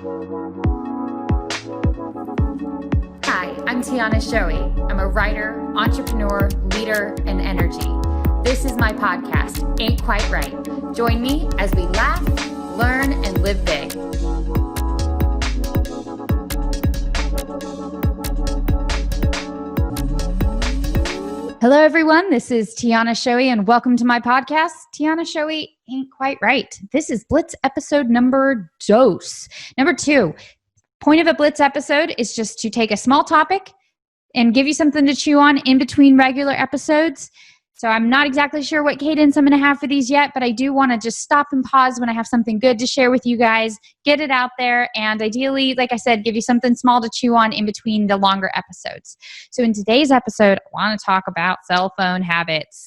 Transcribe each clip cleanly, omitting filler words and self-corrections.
Hi, I'm Tiana Shoei. I'm a writer, entrepreneur, leader, and energy. This is my podcast, Ain't Quite Right. Join me as we laugh, learn, and live big. Hello, everyone. This is Tiana Shoei, and welcome to my podcast, Tiana Shoei Ain't Quite Right. This is Blitz episode number 2. Point of a Blitz episode is just to take a small topic and give you something to chew on in between regular episodes. So I'm not exactly sure what cadence I'm going to have for these yet, but I do want to just stop and pause when I have something good to share with you guys, get it out there, and ideally, like I said, give you something small to chew on in between the longer episodes. So in today's episode, I want to talk about cell phone habits.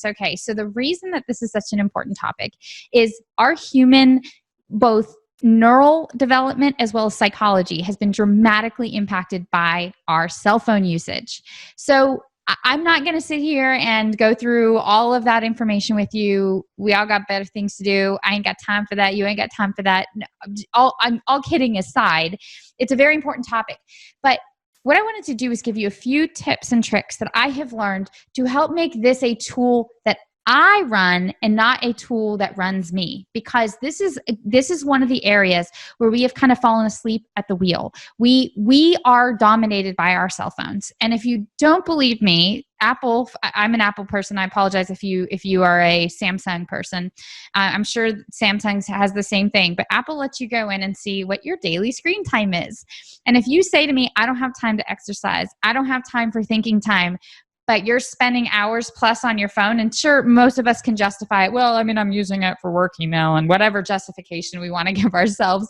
Okay, so the reason that this is such an important topic is our human, both neural development as well as psychology, has been dramatically impacted by our cell phone usage. So I'm not going to sit here and go through all of that information with you. We all got better things to do. I ain't got time for that. You ain't got time for that. No, I'm all kidding aside. It's a very important topic. But what I wanted to do is give you a few tips and tricks that I have learned to help make this a tool that I run and not a tool that runs me, because this is one of the areas where we have kind of fallen asleep at the wheel. We are dominated by our cell phones. And if you don't believe me, Apple, I'm an Apple person. I apologize if you are a Samsung person. I'm sure Samsung has the same thing, but Apple lets you go in and see what your daily screen time is. And if you say to me, I don't have time to exercise, I don't have time for thinking time, but you're spending hours plus on your phone, and sure, most of us can justify it. Well, I mean, I'm using it for work email and whatever justification we want to give ourselves.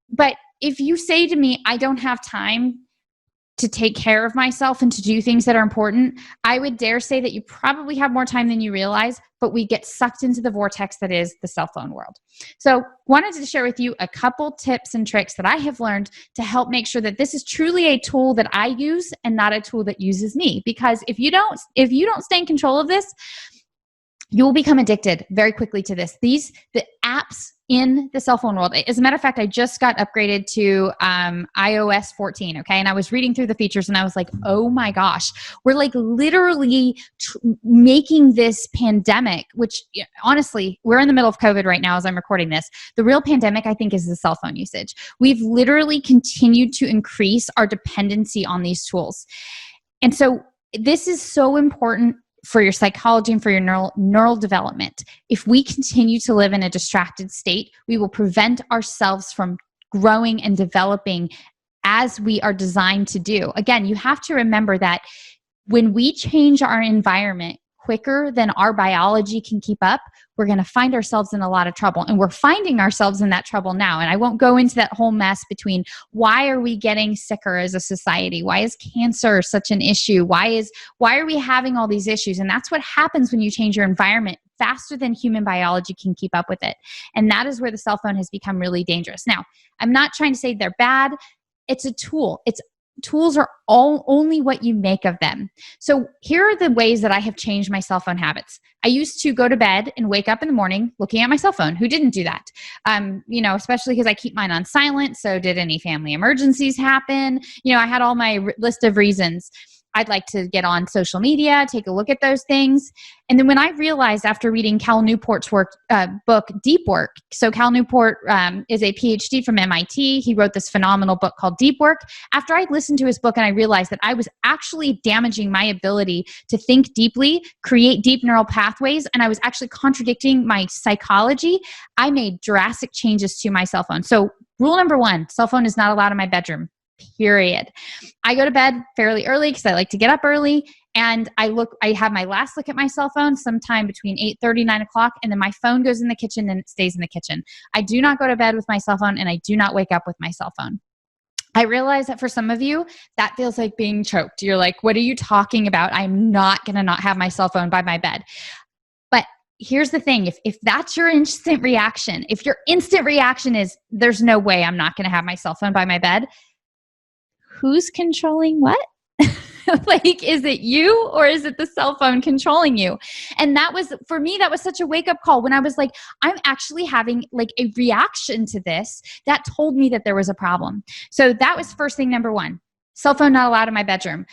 But if you say to me, I don't have time to take care of myself and to do things that are important, I would dare say that you probably have more time than you realize, but we get sucked into the vortex that is the cell phone world. So wanted to share with you a couple tips and tricks that I have learned to help make sure that this is truly a tool that I use and not a tool that uses me. Because if you don't stay in control of this, you will become addicted very quickly to this. The apps in the cell phone world. As a matter of fact, I just got upgraded to iOS 14, okay? And I was reading through the features and I was like, oh my gosh, we're like literally making this pandemic, which honestly, we're in the middle of COVID right now as I'm recording this. The real pandemic, I think, is the cell phone usage. We've literally continued to increase our dependency on these tools. And so this is so important for your psychology and for your neural development. If we continue to live in a distracted state, we will prevent ourselves from growing and developing as we are designed to do. Again, you have to remember that when we change our environment quicker than our biology can keep up, we're going to find ourselves in a lot of trouble. And we're finding ourselves in that trouble now. And I won't go into that whole mess between why are we getting sicker as a society? Why is cancer such an issue? Why are we having all these issues? And that's what happens when you change your environment faster than human biology can keep up with it. And that is where the cell phone has become really dangerous. Now, I'm not trying to say they're bad. It's a tool. Tools are only what you make of them. So here are the ways that I have changed my cell phone habits. I used to go to bed and wake up in the morning looking at my cell phone. Who didn't do that? Especially because I keep mine on silent. So did any family emergencies happen? I had all my list of reasons. I'd like to get on social media, take a look at those things. And then when I realized after reading Cal Newport's book, Deep Work, so Cal Newport is a PhD from MIT. He wrote this phenomenal book called Deep Work. After I listened to his book and I realized that I was actually damaging my ability to think deeply, create deep neural pathways, and I was actually contradicting my psychology, I made drastic changes to my cell phone. So rule number 1, cell phone is not allowed in my bedroom. Period. I go to bed fairly early because I like to get up early, and I have my last look at my cell phone sometime between 8:30, 9 o'clock, and then my phone goes in the kitchen and it stays in the kitchen. I do not go to bed with my cell phone, and I do not wake up with my cell phone. I realize that for some of you, that feels like being choked. You're like, what are you talking about? I'm not going to not have my cell phone by my bed. But here's the thing. If that's your instant reaction, if your instant reaction is there's no way I'm not going to have my cell phone by my bed, who's controlling what? Like, is it you or is it the cell phone controlling you? And that was, for me, that was such a wake up call when I was like, I'm actually having like a reaction to this that told me that there was a problem. So that was first thing, number one. Cell phone not allowed in my bedroom.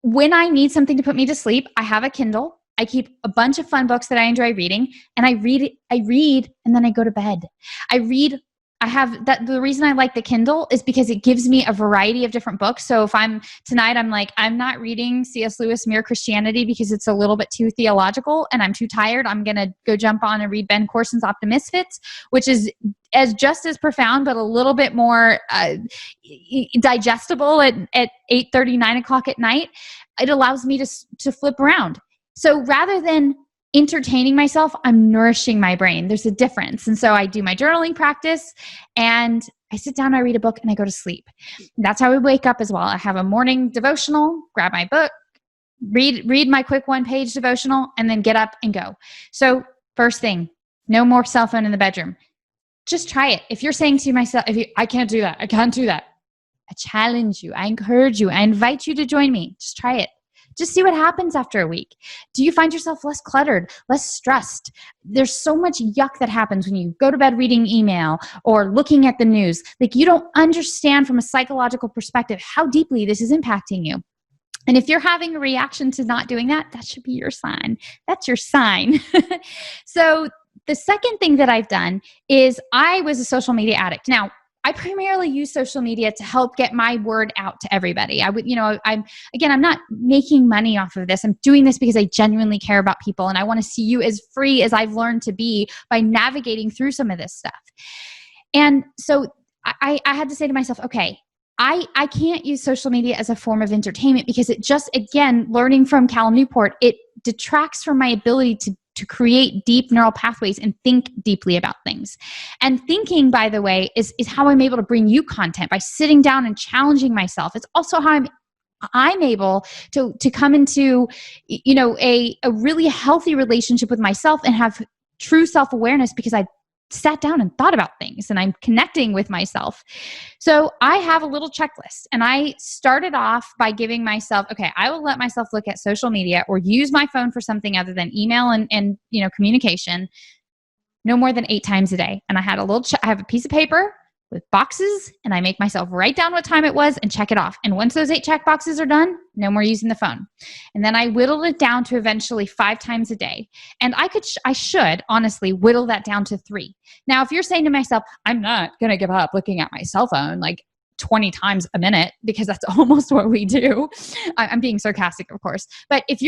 When I need something to put me to sleep, I have a Kindle. I keep a bunch of fun books that I enjoy reading, and I read, and then I go to bed. I read. I have that. The reason I like the Kindle is because it gives me a variety of different books. So if I'm like, I'm not reading C.S. Lewis' Mere Christianity because it's a little bit too theological and I'm too tired. I'm going to go jump on and read Ben Corson's Optimisfits, which is just as profound, but a little bit more digestible at 8:30, 9 o'clock at night. It allows me to flip around. So rather than entertaining myself, I'm nourishing my brain. There's a difference. And so I do my journaling practice and I sit down, I read a book, and I go to sleep. That's how I wake up as well. I have a morning devotional, grab my book, read my quick 1-page devotional, and then get up and go. So first thing, no more cell phone in the bedroom. Just try it. If you're saying to myself, I can't do that, I can't do that, I challenge you, I encourage you, I invite you to join me. Just try it. Just see what happens after a week. Do you find yourself less cluttered, less stressed? There's so much yuck that happens when you go to bed reading email or looking at the news. Like, you don't understand from a psychological perspective how deeply this is impacting you. And if you're having a reaction to not doing that, that should be your sign. That's your sign. So the second thing that I've done is I was a social media addict. Now, I primarily use social media to help get my word out to everybody. I'm not making money off of this. I'm doing this because I genuinely care about people and I want to see you as free as I've learned to be by navigating through some of this stuff. And so I had to say to myself, okay, I can't use social media as a form of entertainment because it just, again, learning from Cal Newport, it detracts from my ability to create deep neural pathways and think deeply about things. And thinking, by the way, is how I'm able to bring you content, by sitting down and challenging myself. It's also how I'm able to come into, a really healthy relationship with myself and have true self-awareness because I sat down and thought about things and I'm connecting with myself. So I have a little checklist, and I started off by giving myself, okay, I will let myself look at social media or use my phone for something other than email and communication no more than 8 times a day. And I had I have a piece of paper with boxes, and I make myself write down what time it was and check it off. And once those 8 check boxes are done, no more using the phone. And then I whittled it down to eventually 5 times a day. And I should honestly whittle that down to 3. Now, if you're saying to myself, I'm not going to give up looking at my cell phone like 20 times a minute, because that's almost what we do. I'm being sarcastic, of course. But if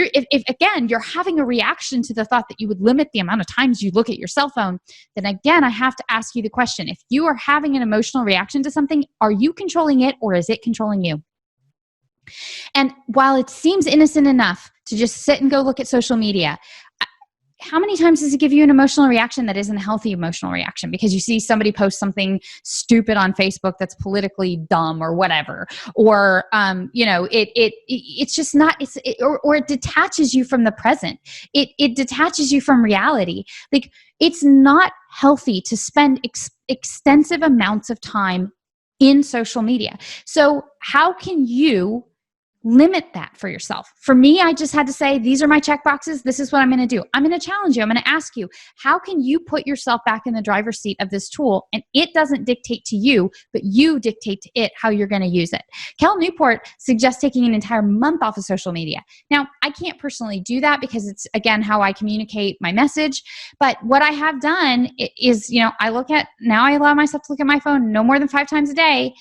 again, you're having a reaction to the thought that you would limit the amount of times you look at your cell phone, then again, I have to ask you the question. If you are having an emotional reaction to something, are you controlling it or is it controlling you? And while it seems innocent enough to just sit and go look at social media, how many times does it give you an emotional reaction that isn't a healthy emotional reaction because you see somebody post something stupid on Facebook that's politically dumb or whatever, or it's just not, or it detaches you from the present. It detaches you from reality. Like, it's not healthy to spend extensive amounts of time in social media. So how can you limit that for yourself? For me, I just had to say, these are my check boxes. This is what I'm going to do. I'm going to challenge you. I'm going to ask you, how can you put yourself back in the driver's seat of this tool? And it doesn't dictate to you, but you dictate to it how you're going to use it. Cal Newport suggests taking an entire month off of social media. Now, I can't personally do that because it's, again, how I communicate my message. But what I have done is, I allow myself to look at my phone no more than 5 times a day.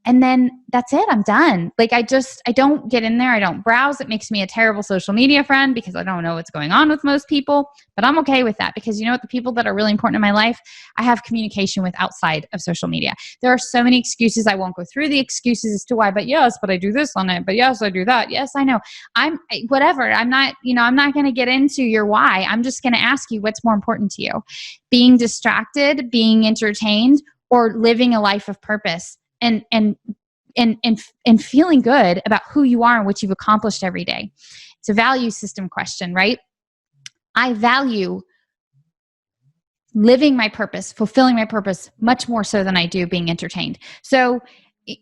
And then that's it. I'm done. Like, I don't get in there. I don't browse. It makes me a terrible social media friend because I don't know what's going on with most people, but I'm okay with that because the people that are really important in my life, I have communication with outside of social media. There are so many excuses. I won't go through the excuses as to why, but I do this on it, but yes, I do that. Yes, I know. Whatever. I'm not going to get into your why. I'm just going to ask you what's more important to you: being distracted, being entertained, or living a life of purpose. And feeling good about who you are and what you've accomplished every day. It's a value system question, right? I value living my purpose, fulfilling my purpose much more so than I do being entertained. So,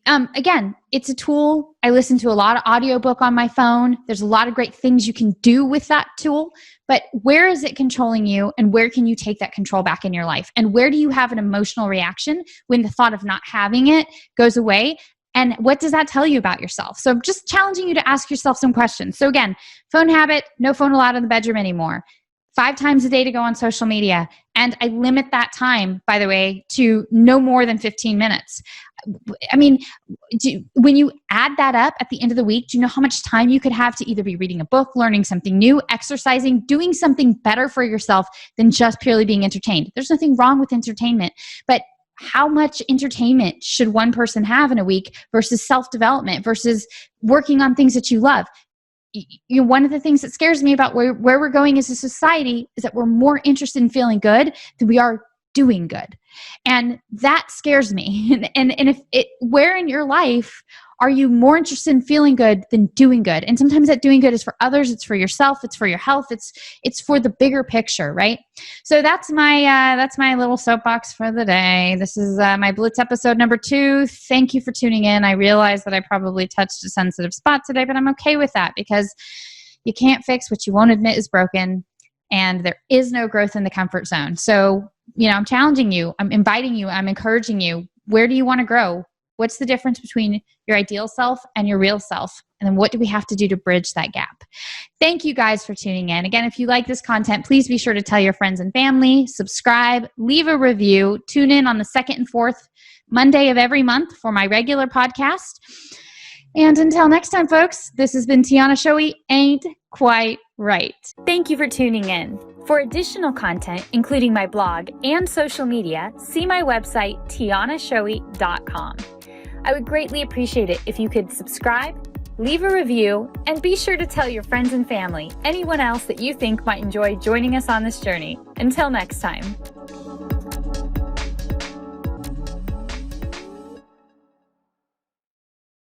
Again, it's a tool. I listen to a lot of audiobook on my phone. There's a lot of great things you can do with that tool, but where is it controlling you, and where can you take that control back in your life? And where do you have an emotional reaction when the thought of not having it goes away? And what does that tell you about yourself? So I'm just challenging you to ask yourself some questions. So again, phone habit, no phone allowed in the bedroom anymore. 5 times a day to go on social media. And I limit that time, by the way, to no more than 15 minutes. I mean, when you add that up at the end of the week, do you know how much time you could have to either be reading a book, learning something new, exercising, doing something better for yourself than just purely being entertained? There's nothing wrong with entertainment, but how much entertainment should one person have in a week versus self-development versus working on things that you love? One of the things that scares me about where we're going as a society is that we're more interested in feeling good than we are doing good. And that scares me. And if where in your life are you more interested in feeling good than doing good? And sometimes that doing good is for others, it's for yourself, it's for your health, it's for the bigger picture, right? So that's my little soapbox for the day. This is my Blitz episode number 2. Thank you for tuning in. I realize that I probably touched a sensitive spot today, but I'm okay with that because you can't fix what you won't admit is broken, and there is no growth in the comfort zone. So, I'm challenging you, I'm inviting you, I'm encouraging you. Where do you want to grow? What's the difference between your ideal self and your real self? And then what do we have to do to bridge that gap? Thank you guys for tuning in. Again, if you like this content, please be sure to tell your friends and family, subscribe, leave a review, tune in on the 2nd and 4th Monday of every month for my regular podcast. And until next time, folks, this has been Tiana Shoei, Ain't Quite Right. Thank you for tuning in. For additional content, including my blog and social media, see my website, tianashoei.com. I would greatly appreciate it if you could subscribe, leave a review, and be sure to tell your friends and family, anyone else that you think might enjoy joining us on this journey. Until next time.